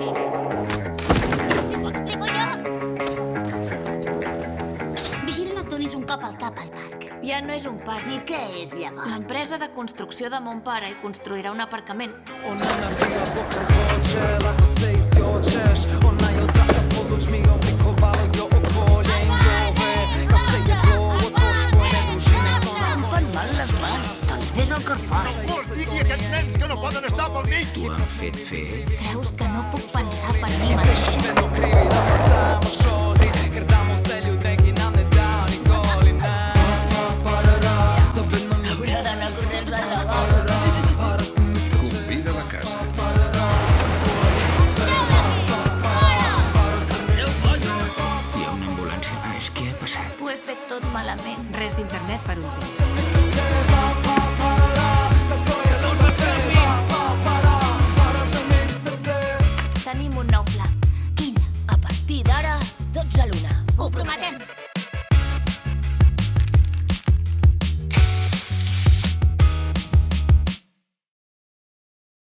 Si m'ho explico jo. Vigila no et donis un cop al cap al parc. Ja no és un parc. I què és, llavors? L'empresa de construcció de mon pare hi construirà un aparcament. Ona nabija pokrywocie, lako se izjočeš. Ona je odrasla pod očmi, oblikovalo jo okolje in głowy. Ka se je bilo, otoż tvoje družine so na Em fan mal les mans. Doncs fes el cor fort. Vols dir que aquests nens que no poden estar pel mig? T'ho han fet fer? Creus que no puc pensar per mi mateixa? Vedno krivi da se stajamo šodi, ker damo se ljudem, ki nam ne dajo nikoli ne. Sto vedno mi Haurà d'anar corrents al lavabo. Convida a casa. Hi ha una ambulància a baix. Què ha passat? Ho he fet tot malament. Res d'internet per un temps. Tenim un nou pla. Quin? A partir d'ara, 12 a l'1. Ho prometem.